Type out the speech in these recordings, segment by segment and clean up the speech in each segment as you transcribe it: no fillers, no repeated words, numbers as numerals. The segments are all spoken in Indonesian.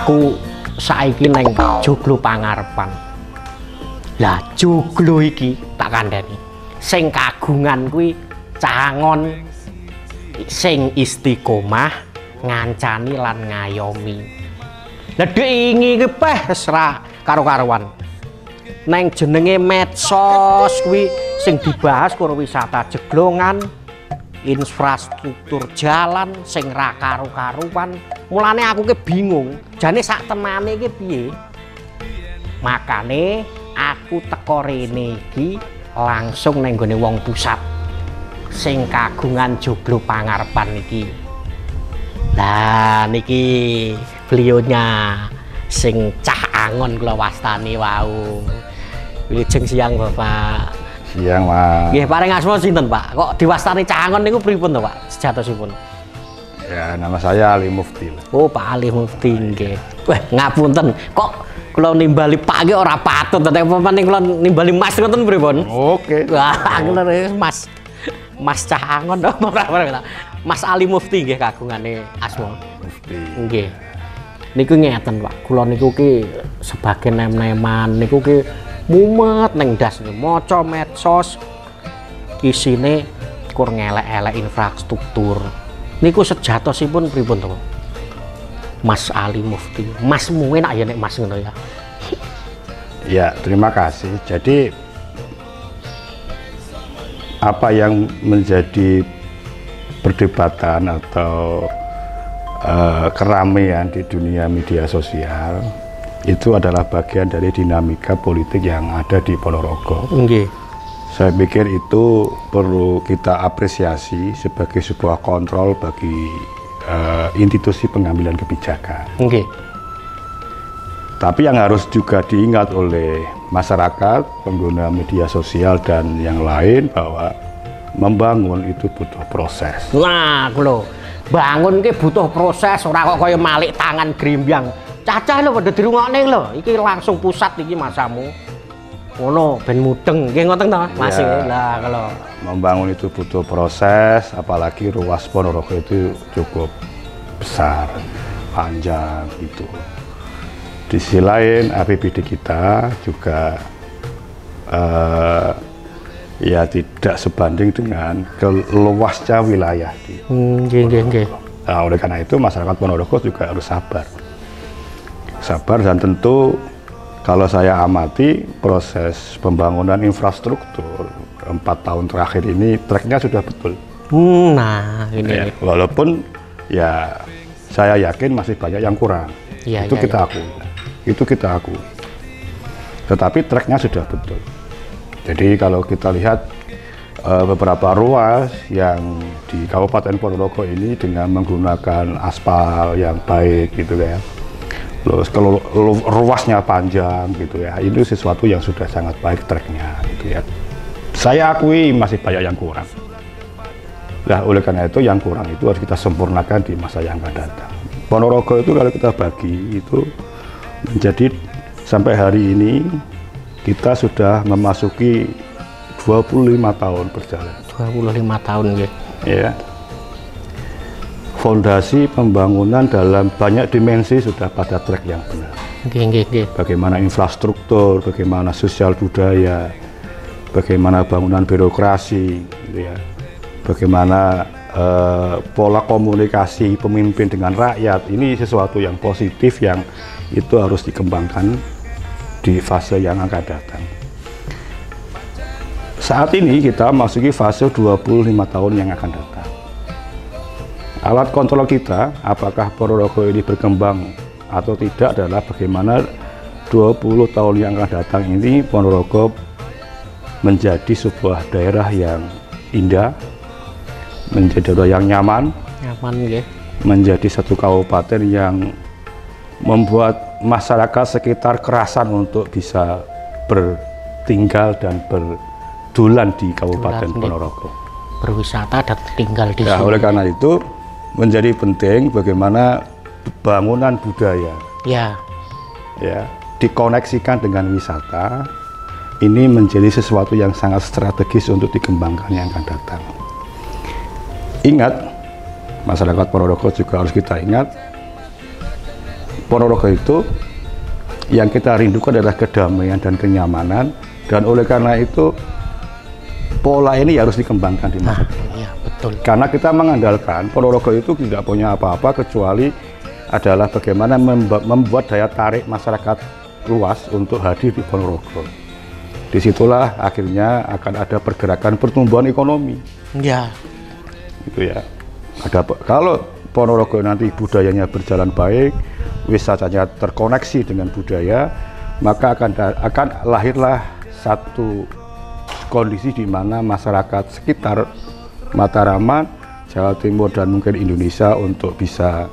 Aku saiki neng joglo pangarepan. Lah joglo iki tak kandhani. Sing kagungan kuwi cangon sing istiqomah ngancani lan ngayomi. Lah dhek ingi ki peh wis ra karo-karuan. Neng jenenge medsos kuwi sing dibahas karo wisata jeglongan, infrastruktur jalan sing ra karu-karuan. Mulane aku ki bingung, jane sak temane iki piye? Makane aku teko rene iki langsung neng gone wong pusat sing kagungan joglo pangarepan iki. Lah niki beliaunya sing cah angon kula wastani wau. Wilujeng siang Bapak. Siang Mas. Nggih paring asma sinten Pak? Kok diwastani cah angon niku pripun to Pak sejatosipun? Ya nama saya Ali Mufti. Oh Pak Ali Mufti nggih. Wah ngapunten kok kula nimbali Pak ki ora patut nek pamane kula nimbali Mas ngoten pripun? Oke. Wah kula Mas. Mas cah angon ora. Mas Ali Mufti nggih kagungane asma. Mufti. Nggih. Niku ngeten Pak, kula niku ki sebagai nem-neman niku ki mumet neng das maca medsos isine kur ngelek-elek infrastruktur. Niku sejatosipun pripun to? Mas Ali Mufti. Mas muwe nak ya nek Mas ngono ya. Ya, terima kasih. Jadi apa yang menjadi perdebatan atau keramaian di dunia media sosial itu adalah bagian dari dinamika politik yang ada di Ponorogo. Nggih. Saya pikir itu perlu kita apresiasi sebagai sebuah kontrol bagi institusi pengambilan kebijakan. Nggih. Tapi yang harus juga diingat oleh masyarakat, pengguna media sosial dan yang lain bahwa membangun itu butuh proses. Nah, kula bangun ki butuh proses, ora kok kaya malik tangan grimbyang. Cacah lho padha dirungokne lho. Iki langsung pusat iki masamu. Ngono ben mudeng. Nggih ngoten to, Mas. Ya, Lah kalau membangun itu butuh proses, apalagi ruas Ponorogo itu cukup besar, panjang gitu. Di sisi lain APBD kita juga ya tidak sebanding dengan luasnya wilayah di nggih. Nah, oleh karena itu masyarakat Ponorogo juga harus sabar dan tentu kalau saya amati proses pembangunan infrastruktur 4 tahun terakhir ini tracknya sudah betul. Nah ini Ya, walaupun ya saya yakin masih banyak yang kurang. Ya, itu ya, kita akui. Itu kita akui. Tetapi tracknya sudah betul. Jadi kalau kita lihat beberapa ruas yang di Kabupaten Ponorogo ini dengan menggunakan aspal yang baik gitu ya. Terus kalau ruasnya panjang gitu ya, itu sesuatu yang sudah sangat baik tracknya gitu ya. Saya akui masih banyak yang kurang. Nah, oleh karena itu yang kurang itu harus kita sempurnakan di masa yang akan datang. Ponorogo itu kalau kita bagi itu menjadi sampai hari ini kita sudah memasuki 25 tahun berjalan. 25 tahun nggih. Ya. Fondasi pembangunan dalam banyak dimensi sudah pada track yang benar. Nggih. Bagaimana infrastruktur, bagaimana sosial budaya, bagaimana bangunan birokrasi, gitu ya. Bagaimana pola komunikasi pemimpin dengan rakyat, ini sesuatu yang positif yang itu harus dikembangkan di fase yang akan datang. Saat ini kita masuki fase 25 tahun yang akan datang. Alat kontrol kita, apakah Ponorogo ini berkembang atau tidak adalah bagaimana 20 tahun yang akan datang ini Ponorogo menjadi sebuah daerah yang indah, menjadi daerah yang nyaman, nggih. menjadi satu kabupaten yang membuat masyarakat sekitar kerasan untuk bisa bertinggal dan berdulan di Kabupaten Ponorogo. Berwisata dan tinggal di Ya, sini. oleh karena itu menjadi penting bagaimana bangunan budaya Ya. dikoneksikan dengan wisata. Ini menjadi sesuatu yang sangat strategis untuk dikembangkan yang akan datang. Ingat, masyarakat Ponorogo juga harus kita ingat Ponorogo itu yang kita rindukan adalah kedamaian dan kenyamanan, dan oleh karena itu pola ini harus dikembangkan di masa depan. Iya, betul. Karena kita mengandalkan Ponorogo itu tidak punya apa-apa kecuali adalah bagaimana membuat daya tarik masyarakat luas untuk hadir di Ponorogo. Disitulah akhirnya akan ada pergerakan pertumbuhan ekonomi. Iya. Gitu ya. Kalau Ponorogo nanti budayanya berjalan baik, wisatanya terkoneksi dengan budaya, maka akan lahirlah satu kondisi di mana masyarakat sekitar Mataraman, Jawa Timur, dan mungkin Indonesia untuk bisa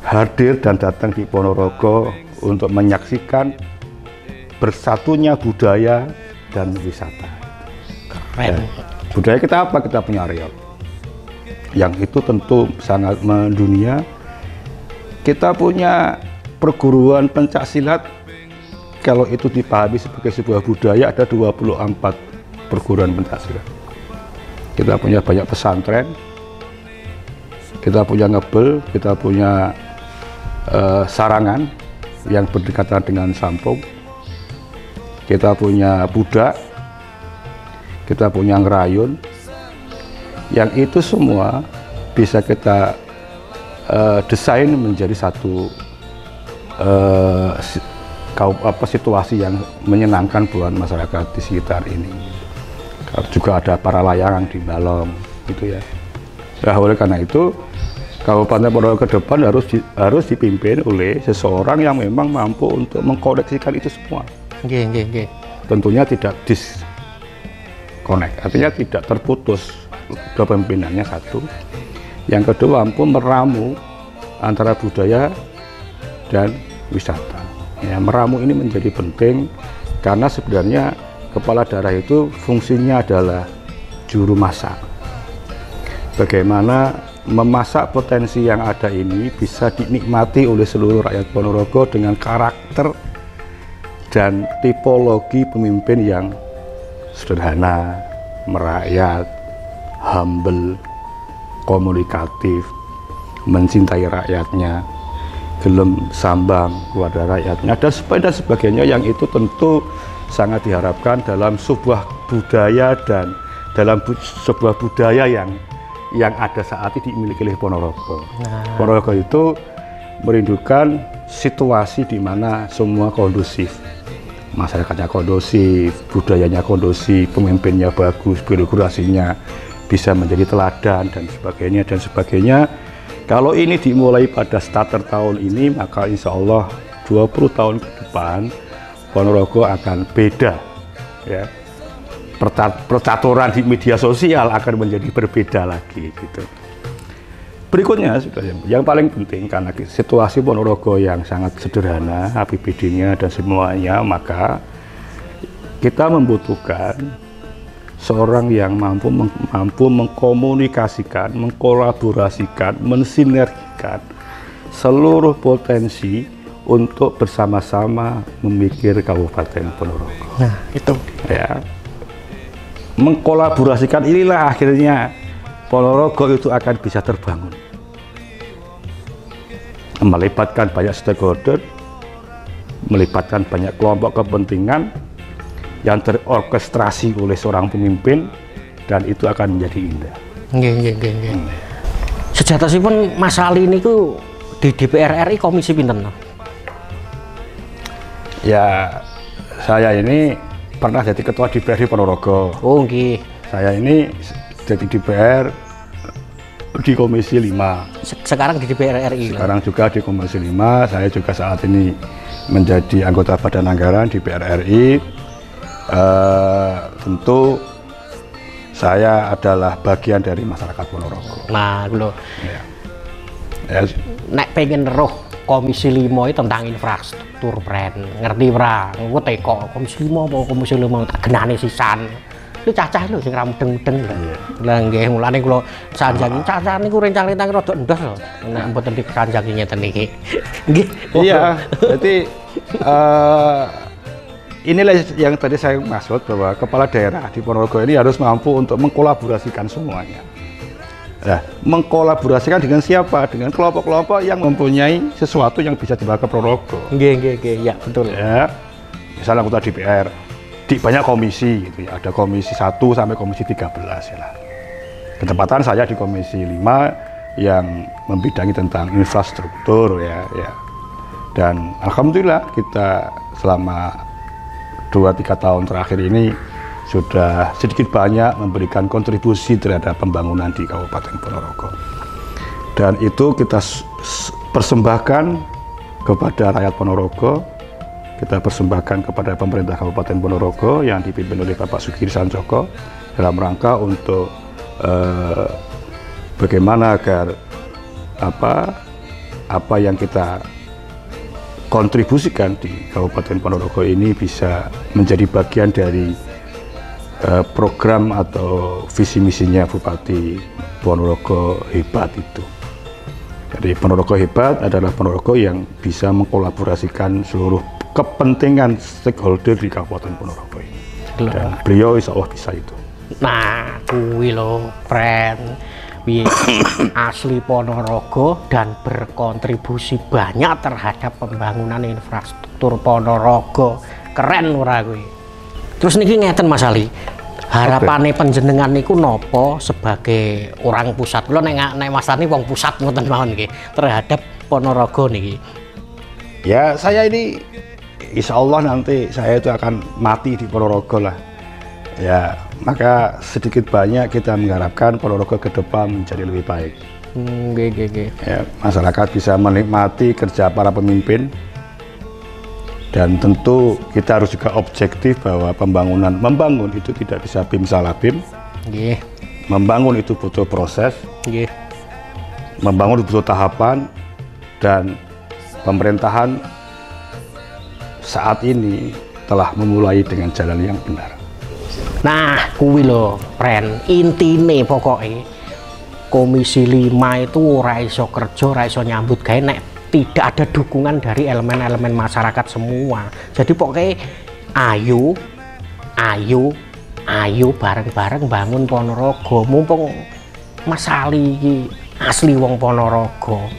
hadir dan datang di Ponorogo untuk menyaksikan bersatunya budaya dan wisata. Keren. Budaya kita apa? Kita punya reog, yang itu tentu sangat mendunia. Kita punya perguruan pencak silat, kalau itu dipahami sebagai sebuah budaya, ada 24 perguruan pencak silat. Kita punya banyak pesantren, kita punya ngebel, kita punya sarangan yang berdekatan dengan Sampung, kita punya budak, kita punya ngerayun, yang itu semua bisa kita desain menjadi satu situasi yang menyenangkan buat masyarakat di sekitar ini. Juga ada para layangan di Balong, gitu ya. Nah, oleh karena itu Kabupaten Ponorogo ke depan harus dipimpin oleh seseorang yang memang mampu untuk mengkoneksikan itu semua. Tentunya tidak disconnect, artinya tidak terputus kepemimpinannya satu. Yang kedua, mampu meramu antara budaya dan wisata. Ya, meramu ini menjadi penting karena sebenarnya kepala daerah itu fungsinya adalah juru masak. Bagaimana memasak potensi yang ada ini bisa dinikmati oleh seluruh rakyat Ponorogo dengan karakter dan tipologi pemimpin yang sederhana, merakyat, humble, komunikatif, mencintai rakyatnya, gelem sambang kepada rakyatnya, dan sebagainya, yang itu tentu sangat diharapkan dalam sebuah budaya dan dalam sebuah budaya yang ada saat ini dimiliki oleh Ponorogo. Ponorogo itu merindukan situasi di mana semua kondusif, masyarakatnya kondusif, budayanya kondusif, pemimpinnya bagus, birokrasinya bisa menjadi teladan dan sebagainya. Kalau ini dimulai pada starter tahun ini, maka insya Allah 20 tahun ke depan Ponorogo akan beda, ya. Percaturan di media sosial akan menjadi berbeda lagi, gitu. Berikutnya yang paling penting, karena situasi Ponorogo yang sangat sederhana APBD-nya dan semuanya, maka kita membutuhkan seorang yang mampu mengkomunikasikan, mengkolaborasikan, mensinergikan seluruh potensi untuk bersama-sama memikir Kabupaten Ponorogo. Nah, itu ya. Mengkolaborasikan inilah akhirnya Ponorogo itu akan bisa terbangun. Melibatkan banyak stakeholder, melibatkan banyak kelompok kepentingan yang terorkestrasi oleh seorang pemimpin, dan itu akan menjadi indah. Sejatosipun Mas Ali niku di DPR RI komisi pinten? Ya, saya ini pernah jadi ketua DPR di Ponorogo. Oh nggih. Saya ini jadi DPR di Komisi 5. Sekarang di DPR RI. Sekarang juga di Komisi 5. Saya juga saat ini menjadi anggota Badan Anggaran DPR RI. Tentu saya adalah bagian dari masyarakat Ponorogo. Nah, lho. Ya. Nek pengen roh Komisi 5 itu tentang infrastruktur, brand, ngerti pra? Engko teko Komisi 5 apa Komisi 5 tak genane sisan. Lu cacah lho sing ra mudeng-mudeng lho. Lah nggih, mulane kula sanjangi cacah niku rencang-rencang rada endos lho. Nek mboten dikanjangi ngeten iki. Nggih. Iya, berarti inilah yang tadi saya maksud, bahwa kepala daerah di Ponorogo ini harus mampu untuk mengkolaborasikan semuanya. Nah, mengkolaborasikan dengan siapa? Dengan kelompok-kelompok yang mempunyai sesuatu yang bisa dibawa ke Ponorogo. Nggih, ya betul. Ya, misalnya anggota DPR di banyak komisi gitu ya, ada komisi 1 sampai komisi 13 ya lah. Ketepatan saya di komisi 5 yang membidangi tentang infrastruktur ya. Dan alhamdulillah kita selama 2-3 tahun terakhir ini sudah sedikit banyak memberikan kontribusi terhadap pembangunan di Kabupaten Ponorogo. Dan itu kita persembahkan kepada rakyat Ponorogo, kita persembahkan kepada pemerintah Kabupaten Ponorogo yang dipimpin oleh Bapak Sugiri Sancoko dalam rangka untuk bagaimana agar apa yang kita kontribusikan di Kabupaten Ponorogo ini bisa menjadi bagian dari program atau visi misinya Bupati Ponorogo Hebat itu. Jadi Ponorogo Hebat adalah Ponorogo yang bisa mengkolaborasikan seluruh kepentingan stakeholder di Kabupaten Ponorogo ini. Dan beliau insya Allah bisa itu. Nah, kuwi lho, friend. Asli Ponorogo dan berkontribusi banyak terhadap pembangunan infrastruktur Ponorogo. Keren ora kuwi. Terus niki ngeten Mas Ali, harapannya panjenengan niku nopo sebagai orang pusat? Kula nek Mas Ali wong pusat ngoten mawon nggih terhadap Ponorogo niki. Ya, saya ini insya Allah nanti saya itu akan mati di Ponorogo lah. Ya, maka sedikit banyak kita mengharapkan Ponorogo ke depan menjadi lebih baik. Ya, masyarakat bisa menikmati kerja para pemimpin. Dan tentu kita harus juga objektif bahwa membangun itu tidak bisa bim salah bim. Membangun itu butuh proses. Membangun itu butuh tahapan, dan pemerintahan saat ini telah memulai dengan jalan yang benar. Nah, kuwi lho, friend, intine pokoknya Komisi 5 itu ora iso kerja, ora iso nyambut gawe nek tidak ada dukungan dari elemen-elemen masyarakat semua. Jadi pokoknya ayo bareng-bareng bangun Ponorogo. Mumpung Mas Ali iki asli wong Ponorogo.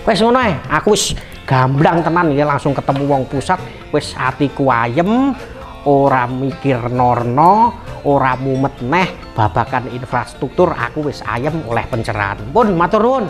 Wes ngono ae, aku wis gamblang tenan ya, langsung ketemu wong pusat, wis atiku ayem, ora mikir norno, ora mumet neh babakan infrastruktur, aku wis ayem oleh pencerahan. Pun matur nuwun.